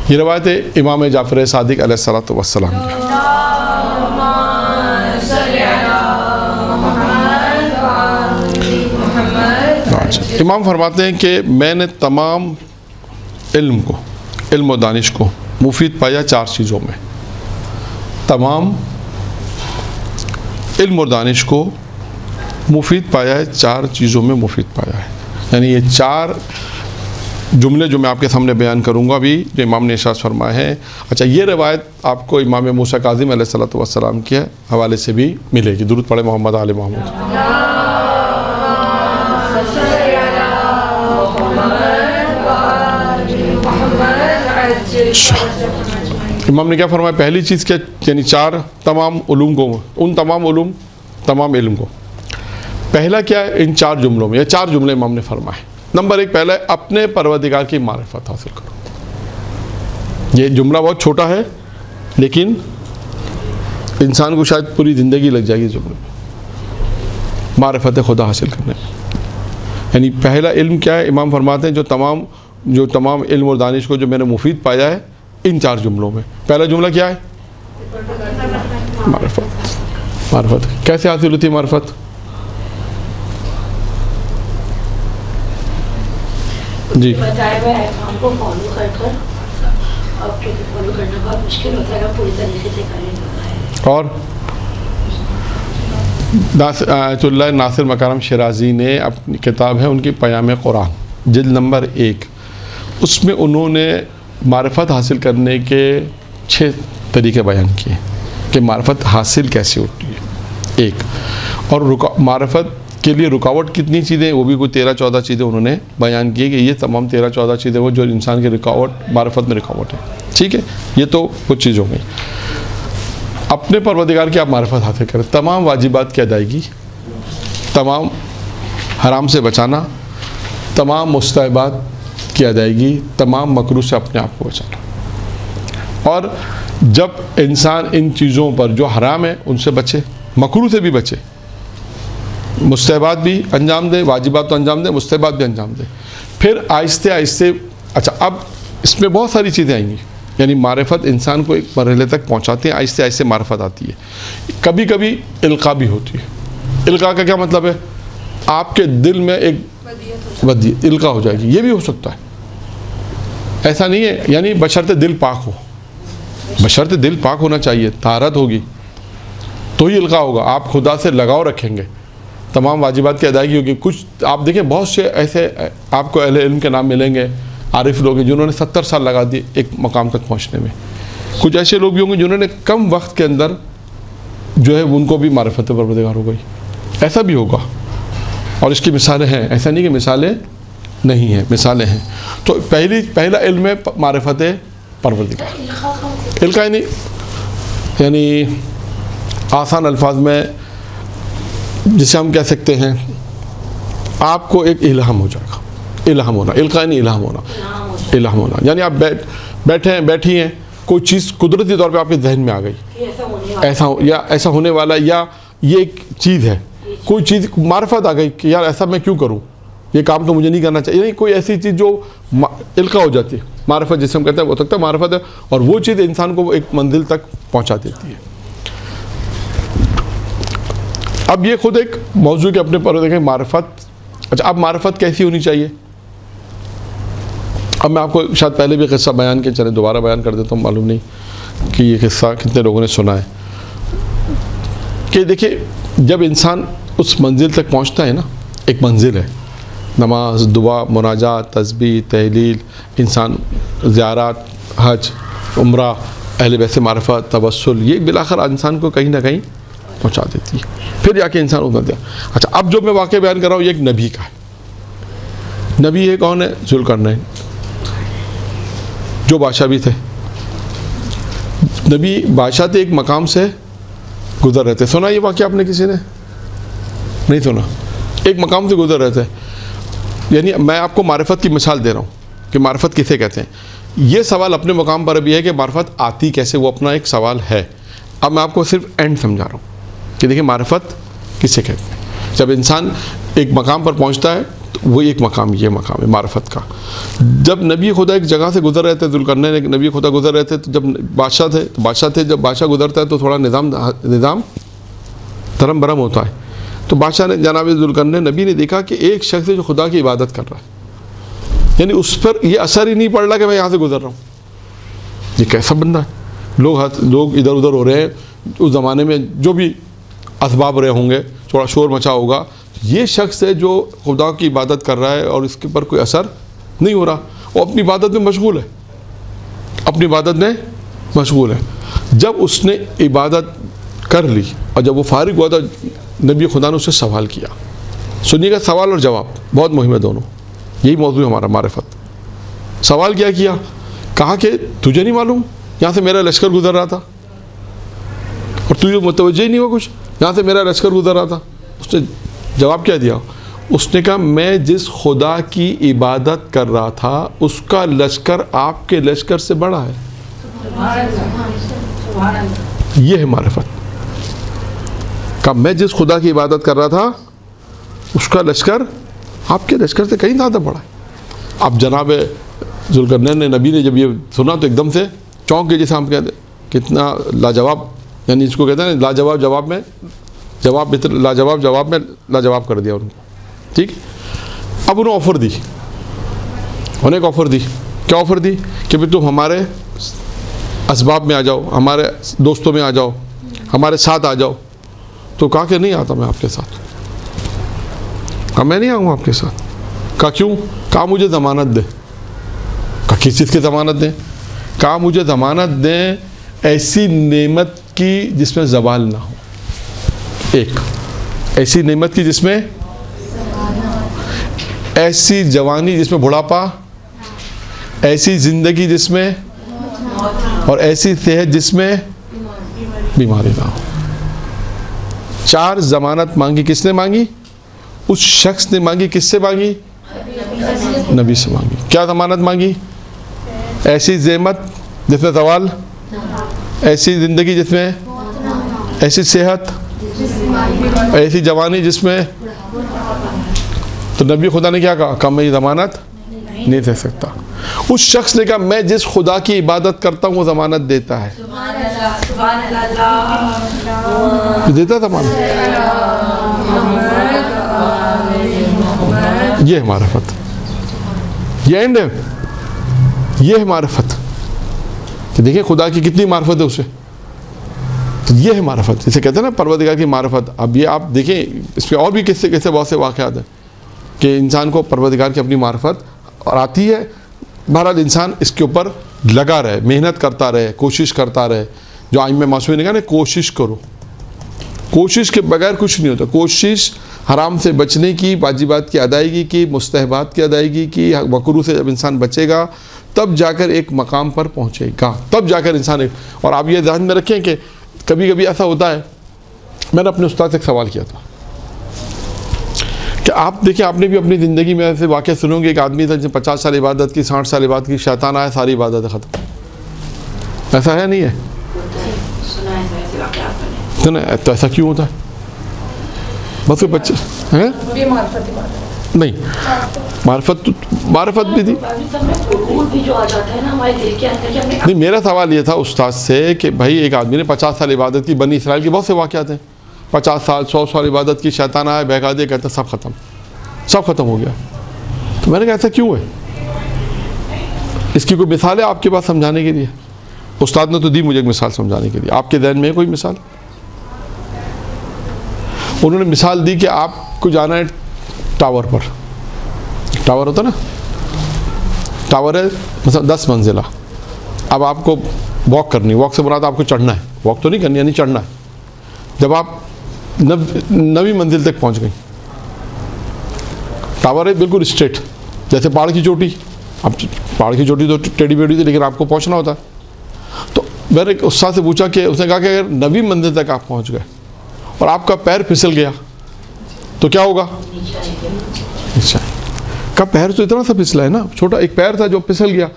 یہ روایت ہے امام جعفر صادق علیہ الصلوۃ والسلام کی. امام فرماتے ہیں کہ میں نے تمام علم و دانش کو مفید پایا 4 چیزوں میں. تمام علم اور دانش کو مفید پایا ہے 4 چیزوں میں مفید پایا ہے. یعنی یہ 4 جملے جو میں آپ کے سامنے بیان کروں گا ابھی جو امام نے ارشاد فرمایا ہے. اچھا یہ روایت آپ کو امام موسیٰ کاظم علیہ الصلوۃ والسلام کے حوالے سے بھی ملے گی. درود پڑھے محمد آل محمد. امام نے کیا فرمایا؟ پہلی چیز کیا؟ یعنی 4 تمام علوم کو، ان تمام علوم تمام علم کو. پہلا کیا ہے ان 4 جملوں میں؟ یہ 4 جملے امام نے فرمائے. نمبر 1 پہلا ہے اپنے پروردگار کی معرفت حاصل کرو. یہ جملہ بہت چھوٹا ہے لیکن انسان کو شاید پوری زندگی لگ جائے گی جملے میں، معرفت خدا حاصل کرنے میں. یعنی پہلا علم کیا ہے؟ امام فرماتے ہیں جو تمام علم اور دانش کو جو میں نے مفید پایا ہے ان 4 جملوں میں. پہلا جملہ کیا ہے؟ معرفت. کیسے حاصل ہوتی ہے معرفت؟ جی اور آیت اللہ ناصر مکارم شیرازی نے اپنی کتاب ہے ان کی پیام قرآن جلد نمبر 1، اس میں انہوں نے معرفت حاصل کرنے کے 6 طریقے بیان کیے کہ معرفت حاصل کیسے ہوتی ہے. 1 اور معرفت کے لیے رکاوٹ کتنی چیزیں، وہ بھی کوئی 13-14 چیزیں انہوں نے بیان کی کہ یہ تمام 13-14 چیزیں وہ جو انسان کی رکاوٹ معرفت میں رکاوٹ ہے. ٹھیک ہے، یہ تو کچھ چیز ہو گئی. اپنے پروردگار کی آپ معرفت حاصل کریں، تمام واجبات کی ادائیگی، تمام حرام سے بچانا، تمام مستحبات کی ادائیگی، تمام مکروہ سے اپنے آپ کو بچانا. اور جب انسان ان چیزوں پر جو حرام ہے ان سے بچے، مکروہ سے بھی بچے، مستحبات بھی انجام دے، واجبات تو انجام دے، مستحبات بھی انجام دے. پھر آہستہ آہستہ اچھا اب اس میں بہت ساری چیزیں آئیں گی. یعنی معرفت انسان کو ایک مرحلے تک پہنچاتے ہیں، آہستہ آہستہ معرفت آتی ہے. کبھی کبھی القاء بھی ہوتی ہے. القاء کا کیا مطلب ہے؟ آپ کے دل میں ایک ودیعت القاء ہو جائے گی. یہ بھی ہو سکتا ہے، ایسا نہیں ہے. یعنی بشرط دل پاک ہو، بشرط دل پاک ہونا چاہیے، طہارت ہوگی تو ہی القاء ہوگا. آپ خدا سے لگاؤ رکھیں گے، تمام واجبات کی ادائیگی ہوگی. کچھ آپ دیکھیں بہت سے ایسے آپ کو اہل علم کے نام ملیں گے، عارف لوگ ہیں جنہوں نے 70 سال لگا دیے ایک مقام تک پہنچنے میں. کچھ ایسے لوگ بھی ہوں گے جنہوں نے کم وقت کے اندر جو ہے ان کو بھی معرفت پروردگار ہو گئی. ایسا بھی ہوگا اور اس کی مثالیں ہیں، ایسا نہیں کہ مثالیں نہیں ہیں، مثالیں ہیں. تو پہلا علم ہے معرفت پروردگار. القاء یعنی آسان الفاظ میں جسے ہم کہہ سکتے ہیں آپ کو ایک الہام ہو جائے گا. الہام ہونا، القاء نہیں الہام ہونا، الہام ہونا. یعنی آپ بیٹھے ہیں، بیٹھی ہیں، کوئی چیز قدرتی طور پہ آپ کے ذہن میں آ گئی، ایسا ہونے والا، یا یہ ایک چیز ہے، کوئی چیز معرفت آ گئی کہ یار ایسا میں کیوں کروں، یہ کام تو مجھے نہیں کرنا چاہیے. یعنی کوئی ایسی چیز جو القاء ہو جاتی ہے، معرفت جسے ہم کہتے ہیں وہ تک معرفت ہے، اور وہ چیز انسان کو ایک منزل تک پہنچا دیتی ہے. اب یہ خود ایک موضوع کے اپنے پر دیکھیں معرفت. اچھا اب معرفت کیسی ہونی چاہیے؟ اب میں آپ کو شاید پہلے بھی قصہ بیان کے چلے دوبارہ بیان کر دیتا ہوں، معلوم نہیں کہ یہ قصہ کتنے لوگوں نے سنا ہے. کہ دیکھیں جب انسان اس منزل تک پہنچتا ہے نا، ایک منزل ہے، نماز، دعا، مناجات، تسبیح، تحلیل، انسان زیارات، حج، عمرہ، اہل بیت سے معرفت، توسل، یہ بالآخر انسان کو کہیں نہ کہیں پہنچا دیتی ہے. پھر جا کے انسان اترتا ہے. اچھا اب جو میں واقعہ بیان کر رہا ہوں یہ ایک نبی کا ہے. نبی ہے کون ہے؟ ذوالقرنین، جو بادشاہ بھی تھے. نبی بادشاہ تھے، ایک مقام سے گزر رہے تھے. سنا یہ واقعہ آپ نے کسی نے؟ نہیں سنا. ایک مقام سے گزر رہے تھے. یعنی میں آپ کو معرفت کی مثال دے رہا ہوں کہ معرفت کسے کہتے ہیں. یہ سوال اپنے مقام پر بھی ہے کہ معرفت آتی کیسے، وہ اپنا ایک سوال ہے. اب میں آپ کو صرف اینڈ سمجھا رہا ہوں کہ دیکھیں معرفت کسے کہتے ہیں. جب انسان ایک مقام پر پہنچتا ہے تو وہ ایک مقام یہ مقام ہے معرفت کا. جب نبی خدا ایک جگہ سے گزر رہے تھے، ذوالقرنین ایک نبی خدا گزر رہے تھے، تو جب بادشاہ تھے جب بادشاہ گزرتا ہے تو تھوڑا نظام دھرم برم ہوتا ہے. تو بادشاہ نے جناب ذوالقرنین نبی نے دیکھا کہ ایک شخص ہے جو خدا کی عبادت کر رہا ہے، یعنی اس پر یہ اثر ہی نہیں پڑ رہا کہ میں یہاں سے گزر رہا ہوں. یہ کیسا بندہ ہے؟ لوگ ادھر ادھر ہو رہے ہیں. اس زمانے میں جو بھی اسباب رہے ہوں گے، تھوڑا شور مچا ہوگا. یہ شخص ہے جو خدا کی عبادت کر رہا ہے اور اس کے پر کوئی اثر نہیں ہو رہا، وہ اپنی عبادت میں مشغول ہے، اپنی عبادت میں مشغول ہے. جب اس نے عبادت کر لی اور جب وہ فارغ ہوا تو نبی خدا نے اس سے سوال کیا. سنیے گا، سوال اور جواب بہت مہم ہے دونوں. یہی موضوع ہے ہمارا معرفت. سوال کیا کہا کہ تجھے نہیں معلوم یہاں سے میرا لشکر گزر رہا تھا اور تجھے متوجہ ہی نہیں ہوا کچھ، یہاں سے میرا لشکر گزر رہا تھا. اس نے جواب کیا دیا؟ اس نے کہا میں جس خدا کی عبادت کر رہا تھا اس کا لشکر آپ کے لشکر سے بڑا ہے. یہ ہے معرفت. کہ میں جس خدا کی عبادت کر رہا تھا اس کا لشکر آپ کے لشکر سے کہیں زیادہ بڑا ہے. اب جناب ذوالقرنین نے نبی نے جب یہ سنا تو ایک دم سے چونک کے، جیسے ہم کہتے ہیں کتنا لاجواب، یعنی اس کو کہتے ہیں لاجواب جواب میں لاجواب کر دیا ان کو. ٹھیک. اب انہوں آفر دی، انہیں ایک آفر دی. کیا آفر دی؟ کہ بھئی تم ہمارے اسباب میں آ جاؤ، ہمارے دوستوں میں آ جاؤ، ہمارے ساتھ آ جاؤ. تو کہا کہ نہیں آتا میں آپ کے ساتھ. کہا میں نہیں آؤں گا آپ کے ساتھ. کہا کیوں؟ کہا مجھے ضمانت دیں. کہا کس چیز کی ضمانت دیں؟ کہا مجھے ضمانت دیں ایسی نعمت کی جس میں زوال نہ ہو. ایک ایسی نعمت کی جس میں، ایسی جوانی جس میں بڑھاپا، ایسی زندگی جس میں، اور ایسی صحت جس میں بیماری نہ ہو. 4 ضمانت مانگی. کس نے مانگی؟ اس شخص نے مانگی. کس سے مانگی؟ نبی سے مانگی. کیا ضمانت مانگی؟ ایسی زحمت جس میں زوال، ایسی زندگی جس میں، ایسی صحت، ایسی جوانی جس میں. تو نبی خدا نے کیا کہا؟ میں یہ ضمانت نہیں دے سکتا. اس شخص نے کہا میں جس خدا کی عبادت کرتا ہوں وہ ضمانت دیتا ہے. دیتا ضمانت. یہ ہے معرفت. یہ اینڈ ہے. یہ ہے معرفت. دیکھیں خدا کی کتنی معرفت ہے اسے. یہ ہے معرفت. اسے کہتے ہیں نا پروردگار کی معرفت. اب یہ آپ دیکھیں اس پہ اور بھی کیسے بہت سے واقعات ہیں کہ انسان کو پروردگار کی اپنی معرفت اور آتی ہے. بہرحال انسان اس کے اوپر لگا رہے، محنت کرتا رہے، کوشش کرتا رہے. جو ائمہ معصومین نے کہا نا کوشش کرو. کوشش کے بغیر کچھ نہیں ہوتا. کوشش حرام سے بچنے کی، واجبات کی ادائیگی کی، مستحبات کی ادائیگی کی، مکروہ سے جب انسان بچے گا تب جا کر ایک مقام پر پہنچے گا. تب جا کر انسان اور آپ یہ ذہن میں رکھیں کہ کبھی کبھی ایسا ہوتا ہے. میں نے اپنے استاد سے ایک سوال کیا تھا کہ آپ دیکھیں آپ نے بھی اپنی زندگی میں ایسے واقعہ سنو گے. ایک آدمی تھا جس نے 50 سال عبادت کی، 60 سال عبادت کی، شیطان آیا ساری عبادت ختم. ایسا ہے نہیں ہے؟ تو ایسا کیوں ہوتا ہے؟ بس کوئی بچے ہیں نہیں معرفت بھی تھی. نہیں میرا سوال یہ تھا استاد سے کہ بھائی ایک آدمی نے 50 سال عبادت کی، بنی اسرائیل کے بہت سے واقعات ہیں. 50 سال 100 سال عبادت کی، شیطان آیا بہکا دیا، کہتا سب ختم ہو گیا. تو میں نے کہا ایسا کیوں ہے؟ اس کی کوئی مثال ہے آپ کے پاس سمجھانے کے لیے؟ استاد نے تو دی مجھے ایک مثال سمجھانے کے لیے. آپ کے ذہن میں ہے کوئی مثال؟ انہوں نے مثال دی کہ آپ کو جانا ہے ٹاور پر. ٹاور ہوتا نا، ٹاور ہے مثلا 10 منزلہ. اب آپ کو واک کرنی، واک سے مراد آپ کو چڑھنا ہے. واک تو نہیں کرنی، یعنی چڑھنا ہے. جب آپ 9ویں منزل تک پہنچ گئی، ٹاور ہے بالکل اسٹریٹ جیسے پہاڑ کی چوٹی. اب پہاڑ کی چوٹی تو ٹیڑھی بیڑھی تھی لیکن آپ کو پہنچنا ہوتا ہے. تو میں نے استاد سے پوچھا کہ اس نے کہا کہ اگر 9ویں منزل تک آپ پہنچ گئے اور آپ کا پیر پھسل گیا تو کیا ہوگا؟ کا پیر تو اتنا سا پھسلا ہے نا، چھوٹا ایک پیر تھا جو پھسل گیا.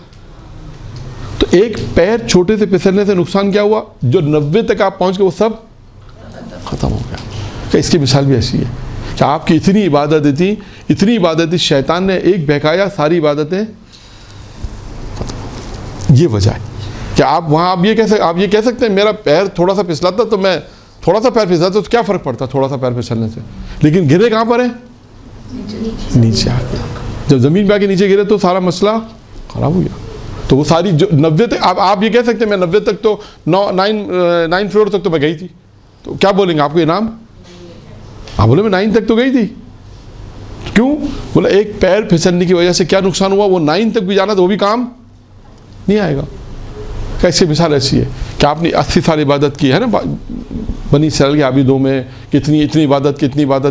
تو ایک پیر چھوٹے سے پھسلنے سے نقصان کیا ہوا؟ جو 90 تک آپ پہنچ گئے وہ سب ختم ہو گیا. کہ اس کی مثال بھی ایسی ہے کہ کہ آپ کی اتنی عبادت تھی شیطان نے ایک بہکایا ساری عبادتیں. یہ وجہ ہے کہ آپ وہاں آپ یہ کہہ سکتے ہیں میرا پیر تھوڑا سا پھسلاتا تو میں تھوڑا سا پیر پھسلاتا تو کیا فرق پڑتا تھوڑا سا پیر پھسلنے سے, لیکن گرے کہاں پر ہے؟ نیچے آ گیا. جب زمین پہ آ کے نیچے گرے تو سارا مسئلہ خراب ہو گیا. تو وہ ساری جو 90 تک آپ یہ کہہ سکتے ہیں میں 90 تک تو 9 فلور تک تو میں گئی تھی, تو کیا بولیں گے آپ کو انعام؟ آپ بولے میں 9 تک تو گئی تھی. کیوں؟ بولا ایک پیر پھسلنے کی وجہ سے کیا نقصان ہوا, وہ 9 تک بھی جانا تو وہ بھی کام نہیں آئے گا. کیسے مثال ایسی ہے کہ آپ نے 80 سال عبادت کی ہے نا بنی اسرائیل کے عابدوں میں, اتنی عبادت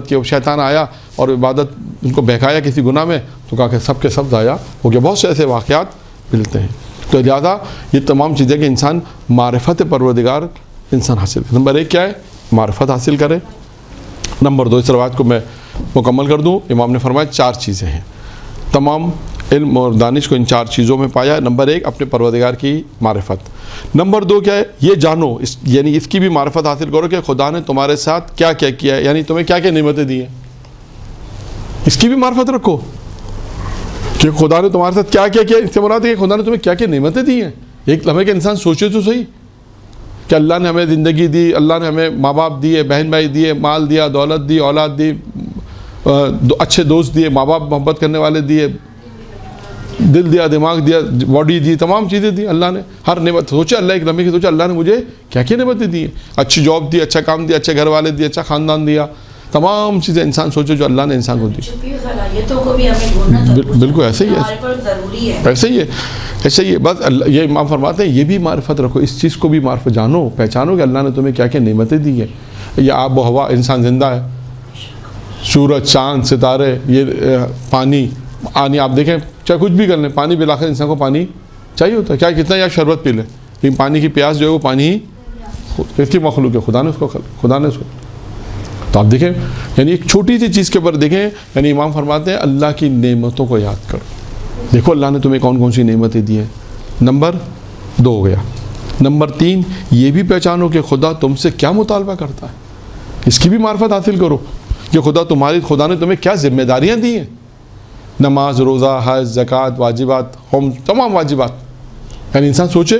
کی, شیطان آیا اور عبادت ان کو بہکایا کسی گناہ میں تو کہا کہ سب کے سب ضائع ہو گیا. بہت سے ایسے واقعات ملتے ہیں. تو لہٰذا یہ تمام چیزیں کہ انسان معرفت پروردگار انسان حاصل کرے. نمبر 1 کیا ہے؟ معرفت حاصل کرے. نمبر 2 اس روایت کو میں مکمل کر دوں. امام نے فرمایا 4 چیزیں ہیں, تمام علم اور دانش کو ان 4 چیزوں میں پایا. نمبر 1 اپنے پروردگار کی معرفت. نمبر 2 کیا ہے؟ یہ جانو یعنی اس کی بھی معرفت حاصل کرو کہ خدا نے تمہارے ساتھ کیا کیا کیا ہے, یعنی تمہیں کیا کیا نعمتیں دی ہیں, اس کی بھی معرفت رکھو کہ خدا نے تمہارے ساتھ کیا کیا کیا. اس سے مراد ہے کہ خدا نے تمہیں کیا کیا نعمتیں دی ہیں. ایک لمحے کے انسان سوچے تو صحیح کہ اللہ نے ہمیں زندگی دی, اللہ نے ہمیں ماں باپ دیے, بہن بھائی دیے, مال دیا, دولت دی, اولاد دی, اچھے دوست دیے, ماں باپ محبت کرنے والے دیے, دل دیا, دماغ دیا, باڈی دی, تمام چیزیں دی اللہ نے. ہر نعمت سوچے اللہ ایک لمحے کی سوچے اللہ نے مجھے کیا کیا نعمتیں دی ہیں. اچھی جاب دی, اچھا کام دیا, اچھے گھر والے دیے, اچھا خاندان دیا, تمام چیزیں انسان سوچے جو اللہ نے انسان کو دی. بالکل ایسے ہی ہے, ایسے ہی ہے. بس یہ امام فرماتے ہیں یہ بھی معرفت رکھو, اس چیز کو بھی معرفت جانو, پہچانو کہ اللہ نے تمہیں کیا کیا نعمتیں دی ہیں. یہ آب و ہوا, انسان زندہ ہے, سورج, چاند, ستارے, یہ پانی آپ دیکھیں چاہے کچھ بھی کر لیں پانی بالآخر انسان کو پانی چاہیے ہوتا ہے. کیا کتنا یا شربت پی لیں لیکن پانی کی پیاس جو ہے وہ پانی ہی اس کی مخلوق ہے, خدا نے اس کو. تو آپ دیکھیں یعنی ایک چھوٹی سی چیز کے اوپر دیکھیں, یعنی امام فرماتے ہیں اللہ کی نعمتوں کو یاد کرو. دیکھو اللہ نے تمہیں کون کون سی نعمتیں دی ہیں. نمبر 2 ہو گیا. نمبر 3 یہ بھی پہچانو کہ خدا تم سے کیا مطالبہ کرتا ہے, اس کی بھی معرفت حاصل کرو کہ خدا نے تمہیں کیا ذمہ داریاں دی ہیں. نماز, روزہ, حج, زکوٰۃ, واجبات, تمام واجبات. یعنی انسان سوچے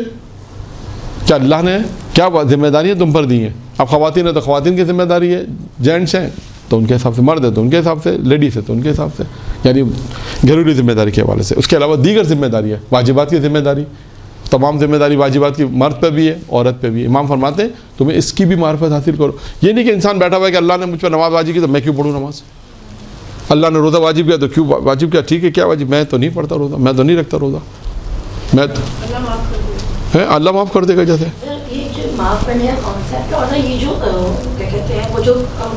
کہ اللہ نے کیا ذمہ داریاں تم پر دی ہیں. اب خواتین ہیں تو خواتین کی ذمہ داری ہے, جینٹس ہیں تو ان کے حساب سے, مرد ہے تو ان کے حساب سے, لیڈیز ہے تو ان کے حساب سے, یعنی گھریلو ذمہ داری کے حوالے سے. اس کے علاوہ دیگر ذمہ داری ہے, واجبات کی ذمہ داری, تمام ذمہ داری واجبات کی مرد پہ بھی ہے, عورت پہ بھی ہے. امام فرماتے ہیں تمہیں اس کی بھی معرفت حاصل کرو. یہ نہیں کہ انسان بیٹھا ہوا ہے کہ اللہ نے مجھ پر نماز واجب کی تو میں کیوں پڑھوں نماز, اللہ نے روزہ واجب کیا تو کیوں واجب کیا, ٹھیک ہے کیا واجب, میں تو نہیں پڑھتا روزہ, میں تو نہیں رکھتا روزہ, میں تو اللہ معاف کر دے گا. جیسے معاف کرنے کا کانسیپٹ اور یہ جو کیا کہتے ہیں وہ جو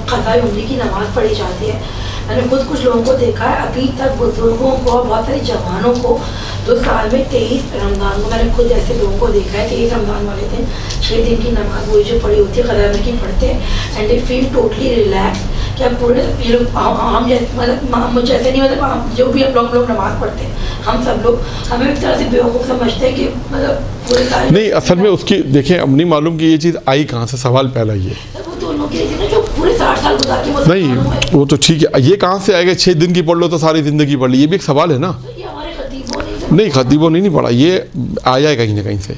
قضاء عمری کی نماز پڑھی جاتی ہے, میں نے خود کچھ لوگوں کو دیکھا ہے ابھی تک, بزرگوں کو, بہت سارے جوانوں کو, جو سال میں 23 رمضان کو, میں نے خود ایسے لوگوں کو دیکھا ہے 23 رمضان والے دن 6 دن کی نماز وہی جو پڑھی ہوتی ہے قضاء عمری کی پڑھتے ہیں, and they feel totally relax. کیا پورے یہ لوگ عام جیسے مطلب مجھ جیسے نہیں, مطلب جو بھی ہم لوگ نماز پڑھتے ہیں ہم سب لوگ ہمیں ایک طرح سے بیوقوف سمجھتے ہیں کہ مطلب پورے سال نہیں. اصل میں اس کی دیکھیں اب نہیں معلوم کہ یہ چیز آئی کہاں سے, سوال پہلا یہ وہ دونوں کی جو پورے 60 سال گزار کے نہیں, وہ تو ٹھیک ہے, یہ کہاں سے آئے گا 6 دن کی پڑھ لو تو ساری زندگی پڑھ لی, یہ بھی ایک سوال ہے نا. نہیں خطیبوں نے نہیں پڑھا, یہ آیا ہے کہیں نہ کہیں سے,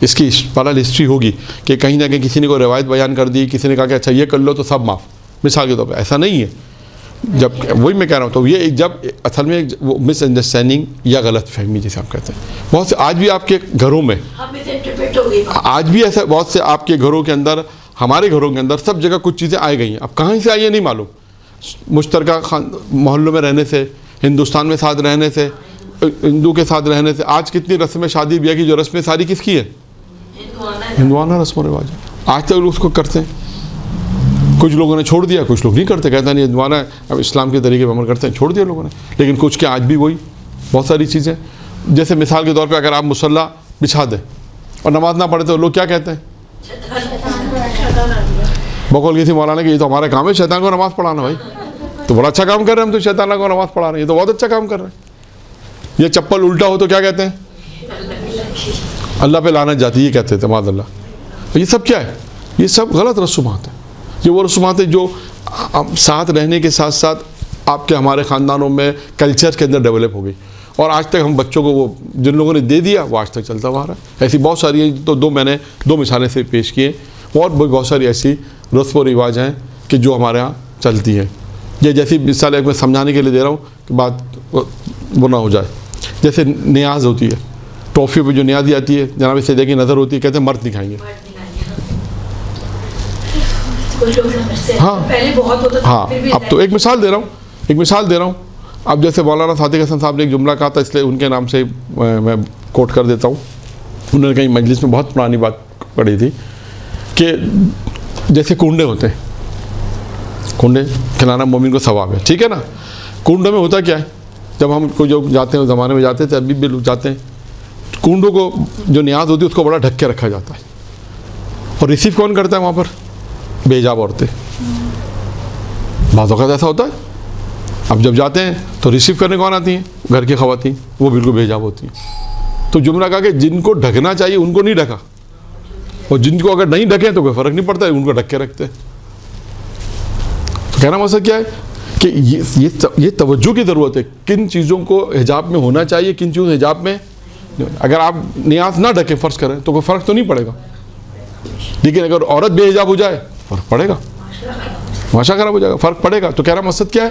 اس کی پارل ہسٹری ہوگی کہ کہیں نہ کہیں کسی نے کوئی روایت بیان کر دی, کسی نے کہا کہ اچھا یہ کر لو تو سب معاف, مثال کے طور پہ. ایسا نہیں ہے. جب وہی میں کہہ رہا ہوں تو یہ جب اصل میں وہ مس انڈرسٹینڈنگ یا غلط فہمی جیسے آپ کہتے ہیں, بہت سے آج بھی آپ کے گھروں میں, آج بھی ایسا بہت سے آپ کے گھروں کے اندر, ہمارے گھروں کے اندر سب جگہ کچھ چیزیں آئی گئی ہیں. اب کہاں سے آئی ہیں نہیں معلوم, مشترکہ محلوں میں رہنے سے, ہندوستان میں ساتھ رہنے سے, ہندو کے ساتھ رہنے سے. آج کتنی رسمیں شادی بیاہ کی جو رسمیں ساری کس کی ہیں, ہندوانہ رسم و رواج, آج تک لوگ اس کو کرتے ہیں. کچھ لوگوں نے چھوڑ دیا, کچھ لوگ نہیں کرتے, کہتا نہیں ہندوانہ اب اسلام کے طریقے پہ عمل کرتے ہیں, چھوڑ دیا لوگوں نے. لیکن کچھ کے آج بھی وہی بہت ساری چیزیں, جیسے مثال کے طور پہ اگر آپ مصلی بچھا دیں اور نماز نہ پڑھتے تو لوگ کیا کہتے ہیں, بقول کی تھی مولانا کہ یہ تو ہمارا کام ہے شیطان کو نماز پڑھانا. بھائی تو بڑا اچھا کام کر رہے ہیں ہم, تو شیطان کو نماز پڑھا رہے ہیں, یہ تو بہت اچھا کام کر رہے ہیں. یہ چپل الٹا ہو تو کیا کہتے ہیں, اللہ پہ لعنت جاتی, یہ کہتے تھے معاذ اللہ. یہ سب کیا ہے, یہ سب غلط رسومات ہیں. یہ وہ رسومات ہیں جو ساتھ رہنے کے ساتھ ساتھ آپ کے ہمارے خاندانوں میں کلچر کے اندر ڈیولپ ہو گئی، اور آج تک ہم بچوں کو وہ جن لوگوں نے دے دیا وہ آج تک چلتا ہوا رہا ہے۔ ایسی بہت ساری ہیں، تو میں نے دو مثالیں سے پیش کیے، اور بہت ساری ایسی رسم و رواج ہیں کہ جو ہمارے ہاں چلتی ہیں۔ یہ جیسی مثال ایک میں سمجھانے کے لیے دے رہا ہوں کہ بات وہ نہ ہو جائے، جیسے نیاز ہوتی ہے، ٹرافی پہ جو نیازی آتی ہے، جناب سیدہ کی نظر ہوتی ہے، کہتے ہیں مرد نہیں کھائیں گے۔ ہاں ہاں، اب تو ایک مثال دے رہا ہوں، اب جیسے مولانا صادق حسن صاحب نے ایک جملہ کہا تھا، اس لیے ان کے نام سے میں کوٹ کر دیتا ہوں۔ انہوں نے کہیں مجلس میں بہت پرانی بات پڑھی تھی کہ جیسے کنڈے ہوتے ہیں، کنڈے کھلانا مومن کو ثواب ہے، ٹھیک ہے نا۔ کنڈوں میں ہوتا کیا ہے، جب ہم کو جو جاتے ہیں، زمانے میں جاتے تھے، ابھی بھی لوگ جاتے ہیں، کنڈوں کو جو نیاز ہوتی ہے اس کو بڑا ڈھک کے رکھا جاتا ہے، اور ریسیو کون کرتا ہے وہاں پر؟ بے حجاب عورتیں۔ بعض اوقات ایسا ہوتا ہے، اب جب جاتے ہیں تو ریسیو کرنے کون آتی ہیں؟ گھر کی خواتین، وہ بالکل بے حجاب ہوتی ہیں۔ تو جملہ کہا کہ جن کو ڈھکنا چاہیے ان کو نہیں ڈھکا، اور جن کو اگر نہیں ڈھکیں تو کوئی فرق نہیں پڑتا ہے، ان کو ڈھک کے رکھتے ہیں۔ تو کہنا مقصد کیا ہے کہ یہ توجہ کی ضرورت ہے، کن چیزوں کو حجاب میں ہونا چاہیے، کن چیزوں حجاب میں۔ اگر آپ نیاز نہ ڈھکیں فرض کریں تو کوئی فرق تو نہیں پڑے گا، لیکن اگر عورت بے حجاب ہو جائے فرق پڑے گا، معاشرہ خراب ہو جائے گا، فرق پڑے گا۔ تو کہنا مقصد کیا ہے،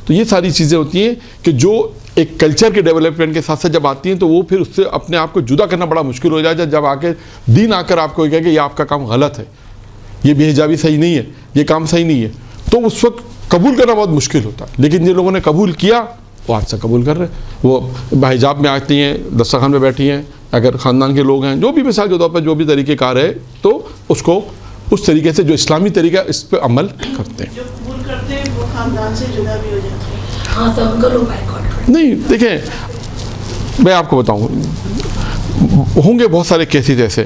تو یہ ساری چیزیں ہوتی ہیں کہ جو ایک کلچر کے ڈیولپمنٹ کے ساتھ ساتھ جب آتی ہیں تو وہ پھر اس سے اپنے آپ کو جدا کرنا بڑا مشکل ہو جائے، جب آ کے دین آ کر آپ کو کہے کہ یہ آپ کا کام غلط ہے، یہ بے حجابی صحیح نہیں ہے، یہ کام صحیح نہیں ہے، تو اس وقت قبول کرنا بہت مشکل ہوتا ہے۔ لیکن جن لوگوں نے قبول کیا وہ آج سے قبول کر رہے ہیں، وہ بحجاب میں آتی ہیں، دسترخوان میں بیٹھی ہیں، اگر خاندان کے لوگ ہیں، جو بھی مثال کے طور پر جو بھی طریقہ کار ہے، تو اس کو اس طریقے سے جو اسلامی طریقہ اس پہ عمل کرتے ہیں۔ جو قبول کرتے ہیں وہ خاندان سے جدا بھی ہو جاتے ہیں۔ ہاں، تو ان کا لوگ بائیکاٹ نہیں، دیکھیں میں آپ کو بتاؤں، ہوں گے بہت سارے کیسز ایسے،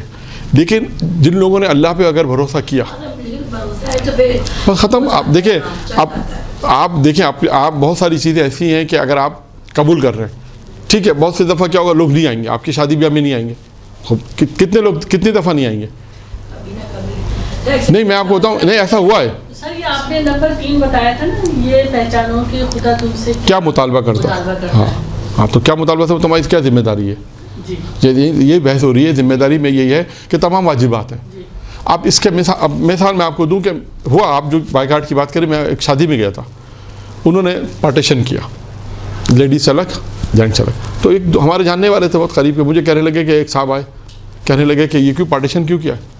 لیکن جن لوگوں نے اللہ پہ اگر بھروسہ کیا بس ختم۔ آپ دیکھیں، آپ دیکھیں، آپ بہت ساری چیزیں ایسی ہیں کہ اگر آپ قبول کر رہے ہیں، ٹھیک ہے، بہت سی دفعہ کیا ہوگا، لوگ نہیں آئیں گے آپ کی شادی بیاہ میں، نہیں آئیں گے، کتنے لوگ کتنی دفعہ نہیں آئیں گے؟ نہیں، میں آپ کو بتاؤں، نہیں ایسا ہوا ہے۔ سر یہ آپ نے نمبر 3 بتایا تھا نا، یہ پہچانو کہ خدا تم سے کیا مطالبہ کرتا ہے۔ ہاں، تو کیا مطالبہ سے تمہاری کیا ذمہ داری ہے؟ یہ بحث ہو رہی ہے، ذمہ داری میں یہی ہے کہ تمام واجبات ہیں۔ آپ اس کے مثال میں آپ کو دوں کہ ہوا، آپ جو بائیکاٹ کی بات کریں، میں ایک شادی میں گیا تھا، انہوں نے پارٹیشن کیا، لیڈیز الگ جینٹس الگ، تو ایک ہمارے جاننے والے تھے بہت قریب کے، مجھے کہنے لگے کہ ایک صاحب آئے، کہنے لگے کہ یہ کیوں پارٹیشن کیوں کیا ہے،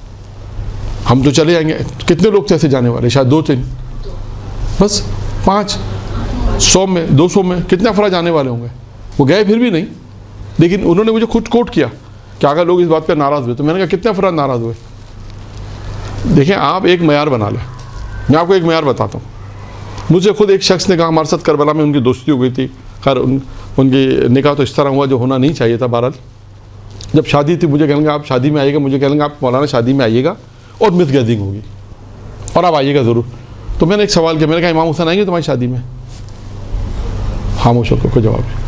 ہم تو چلے جائیں گے۔ کتنے لوگ تھے ایسے جانے والے؟ شاید 2-3، بس 5 100 میں 200 میں کتنے افراد جانے والے ہوں گے؟ وہ گئے پھر بھی نہیں، لیکن انہوں نے مجھے خود کوٹ کیا کہ اگر لوگ اس بات پہ ناراض ہوئے، تو میں نے کہا کتنے افراد ناراض ہوئے؟ دیکھیں، آپ ایک معیار بنا لیں، میں آپ کو ایک معیار بتاتا ہوں۔ مجھے خود ایک شخص نے کہا، ہمارے ساتھ کربلا میں ان کی دوستی ہو گئی تھی، خیر ان کی نکاح تو اس طرح ہوا جو ہونا نہیں چاہیے تھا، بہرحال جب شادی تھی مجھے کہیں گے آپ شادی میں آئیے گا، مجھے کہیں گے آپ مولانا شادی میں آئیے گا اور مس گیدرنگ ہوگی اور آپ آئیے گا ضرور۔ تو میں نے ایک سوال کیا، میں نے کہا امام حسین آئیں گے تمہاری شادی میں؟ خاموش ہو کے کوئی جواب نہیں۔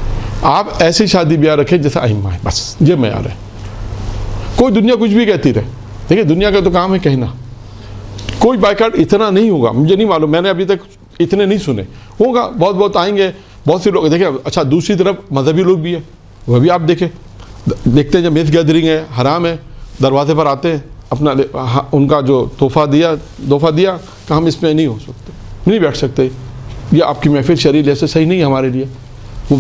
آپ ایسی شادی بیاہ رکھیں جیسے ائمہ ہے، بس یہ معیار ہے۔ کوئی دنیا کچھ بھی کہتی رہے، دیکھیں دنیا کا تو کام ہے کہنا، کوئی بائیکاٹ اتنا نہیں ہوگا، مجھے نہیں معلوم، میں نے ابھی تک اتنے نہیں سنے، ہوگا بہت آئیں گے بہت سے لوگ۔ دیکھیں اچھا، دوسری طرف مذہبی لوگ بھی ہیں، وہ بھی آپ دیکھتے ہیں، جب میز گیدرنگ ہے، حرام ہے، دروازے پر آتے ہیں، اپنا ان کا جو تحفہ دیا کہ ہم اس میں نہیں ہو سکتے، نہیں بیٹھ سکتے، یہ آپ کی محفل شرعی لحاظ سے صحیح نہیں ہے ہمارے لیے، وہ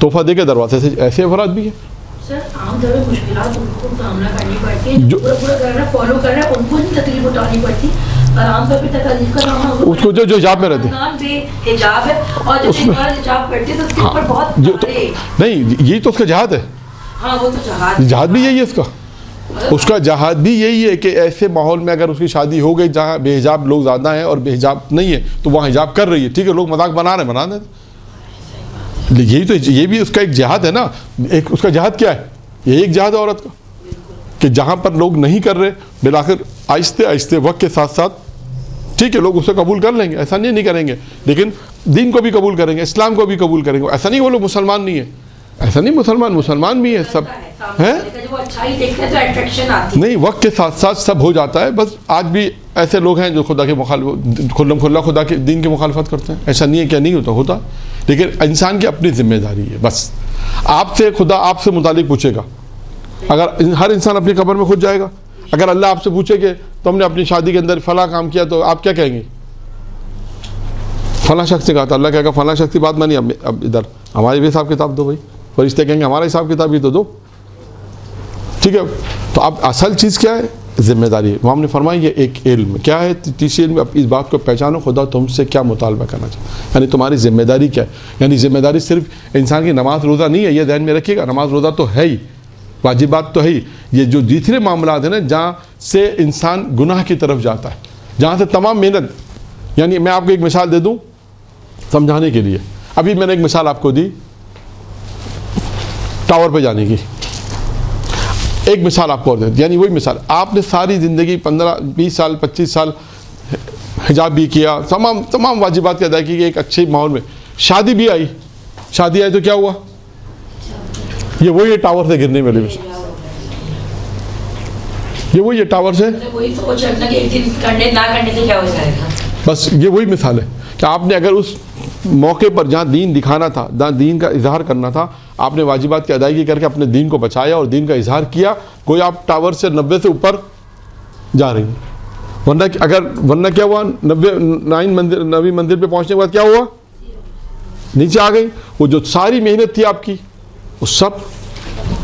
تحفہ دے کے دروازے سے ایسے افراد بھی ہیں۔ سر عام طور پہ مشکلات ان کو سامنا کرنی پڑتی ہے، جو پورا کر رہا ہے فالو کر رہا ہے، ان کو نہیں تکلیف اٹھانی پڑتی، اور عام طور پہ تکلیف کا سامنا اس کو جو حجاب میں رہتے بے حجاب ہے، اور جب حجاب کرتے ہیں تو اس کے اوپر بہت نہیں، یہی تو اس کا جہاد ہے۔ ہاں، وہ تو جہاد بھی یہی ہے اس کا جہاد بھی یہی ہے کہ ایسے ماحول میں اگر اس کی شادی ہو گئی جہاں بے حجاب لوگ زیادہ ہیں اور بے حجاب نہیں ہے، تو وہاں حجاب کر رہی ہے، ٹھیک ہے، لوگ مذاق بنا دیں، یہی تو، یہ بھی اس کا ایک جہاد ہے نا۔ ایک اس کا جہاد کیا ہے؟ یہی ایک جہاد ہے عورت کا، کہ جہاں پر لوگ نہیں کر رہے، بالآخر آہستہ آہستہ وقت کے ساتھ ساتھ ٹھیک ہے لوگ اسے قبول کر لیں گے، ایسا نہیں کریں گے، لیکن دین کو بھی قبول کریں گے، اسلام کو بھی قبول کریں گے۔ ایسا نہیں کہ وہ لوگ مسلمان نہیں ہیں، ایسا نہیں مسلمان بھی ہے سب ہیں وہ اچھائی دیکھتے ہیں تو اٹریکشن آتی ہے. نہیں، وقت کے ساتھ ساتھ سب ہو جاتا ہے. بس آج بھی ایسے لوگ ہیں جو خدا کے مخالف کھلم کھلا خدا کے دین کی مخالفت کرتے ہیں. ایسا نہیں ہے کہ نہیں ہوتا لیکن انسان کی اپنی ذمہ داری ہے. بس آپ سے خدا آپ سے متعلق پوچھے گا. اگر ہر انسان اپنی قبر میں خود جائے گا. اگر اللہ آپ سے پوچھے کہ تم نے اپنی شادی کے اندر فلاں کام کیا تو آپ کیا کہیں گے؟ فلاں شخص نے کہا تھا. اللہ کہے گا فلاں شخص کی بات مانی، اب ادھر ہماری بھی حساب کتاب دو بھائی. فرشتے کہیں گے ہمارا حساب کتاب بھی تو دو. ٹھیک ہے. تو اب اصل چیز کیا ہے؟ ذمہ داری ہے. امام نے فرمایا یہ ایک علم کیا ہے؟ تیسری علم اس بات کو پہچانو خدا تم سے کیا مطالبہ کرنا چاہتا ہے، یعنی تمہاری ذمہ داری کیا ہے. یعنی ذمہ داری صرف انسان کی نماز روزہ نہیں ہے، یہ ذہن میں رکھیے گا. نماز روزہ تو ہے ہی، واجبات تو ہے ہی. یہ جو دوسرے معاملات ہیں نا جہاں سے انسان گناہ کی طرف جاتا ہے، جہاں سے تمام محنت. یعنی میں آپ کو ایک مثال دے دوں سمجھانے کے لیے. ابھی میں نے ایک مثال آپ کو دی ٹاور پہ جانے کی. ایک مثال آپ کو اور دے دی. یعنی وہی مثال آپ نے ساری زندگی 15-20 سال 25 سال حجاب بھی کیا، تمام واجبات کی ادائیگی کی ایک اچھے ماحول میں. شادی بھی آئی. شادی آئی تو کیا ہوا؟ یہ وہی ٹاور سے گرنے والی مثال. یہ وہی ٹاور سے وہی سوچ رکھنا کہ ایک دن کرنے نہ کرنے سے کیا ہو جائے گا. بس یہ وہی مثال ہے کہ آپ نے اگر اس موقع پر جہاں دین دکھانا تھا، جہاں دین کا اظہار کرنا تھا، آپ نے واجبات کی ادائیگی کر کے اپنے دین کو بچایا اور دین کا اظہار کیا. کوئی آپ ٹاور سے 90 سے اوپر جا رہی ہیں. ورنہ کیا ہوا؟ 90 منزل پہ پہنچنے کے بعد کیا ہوا؟ نیچے آ گئی. وہ جو ساری محنت تھی آپ کی وہ سب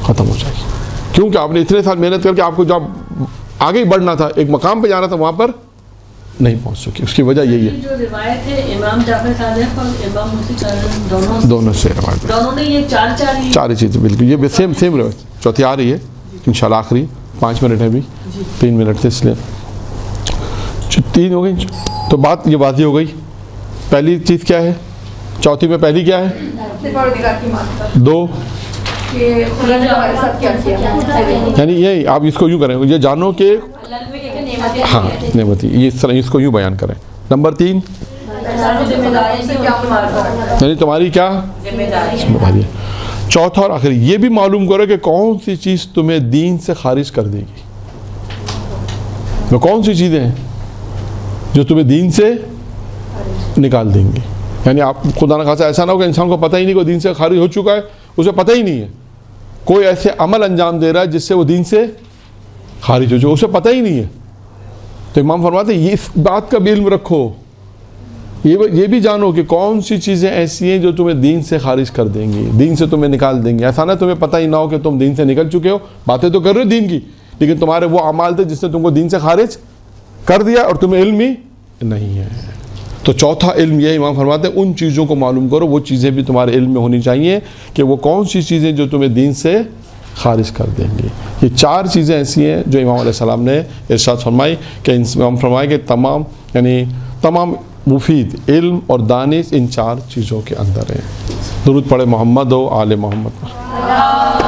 ختم ہو جائے گی. کیونکہ آپ نے اتنے سال محنت کر کے آپ کو جب آگے بڑھنا تھا، ایک مقام پہ جانا تھا، وہاں پر نہیں پہنچ سکی. اس کی وجہ یہی ہے. جو روایت ہے امام جعفر صادق اور امام موسی صادق دونوں سے روایت، دونوں نے یہ چار ہی چیزیں بالکل یہ سیم روایت. چوتھی آ رہی ہے انشاءاللہ آخری 5 منٹ ہے ابھی 3 منٹ تھے اس لیے 3 ہو گئی. تو بات یہ واضح ہو گئی. پہلی چیز کیا ہے؟ چوتھی میں پہلی کیا ہے؟ 2 یعنی یہی آپ اس کو یوں کریں، یہ جانو کہ ہاں نعمتی، اس کو یوں بیان کریں. نمبر 3 یعنی تمہاری کیا ذمہ داری ہے. چوتھا اور آخری یہ بھی معلوم کرو کہ کون سی چیز تمہیں دین سے خارج کر دے گی. وہ کون سی چیزیں ہیں جو تمہیں دین سے نکال دیں گی. یعنی آپ خدا نہ خاصا ایسا نہ ہو کہ انسان کو پتہ ہی نہیں کہ دین سے خارج ہو چکا ہے، اسے پتہ ہی نہیں ہے. کوئی ایسے عمل انجام دے رہا ہے جس سے وہ دین سے خارج ہو چکا، اسے پتہ ہی نہیں ہے. تو امام فرماتے ہیں یہ اس بات کا بھی علم رکھو، یہ بھی جانو کہ کون سی چیزیں ایسی ہیں جو تمہیں دین سے خارج کر دیں گی، دین سے تمہیں نکال دیں گی. ایسا نہ تمہیں پتہ ہی نہ ہو کہ تم دین سے نکل چکے ہو، باتیں تو کر رہے ہو دین کی، لیکن تمہارے وہ اعمال تھے جس نے تم کو دین سے خارج کر دیا اور تمہیں علم ہی نہیں ہے. تو چوتھا علم یہ امام فرماتے ہیں ان چیزوں کو معلوم کرو، وہ چیزیں بھی تمہارے علم میں ہونی چاہیے کہ وہ کون سی چیزیں جو تمہیں دین سے خارج کر دیں گی. یہ 4 چیزیں ایسی ہیں جو امام علیہ السلام نے ارشاد فرمائی کہ امام فرمائے کہ تمام مفید علم اور دانش ان 4 چیزوں کے اندر ہیں. درود پڑھے محمد و آل محمد پر.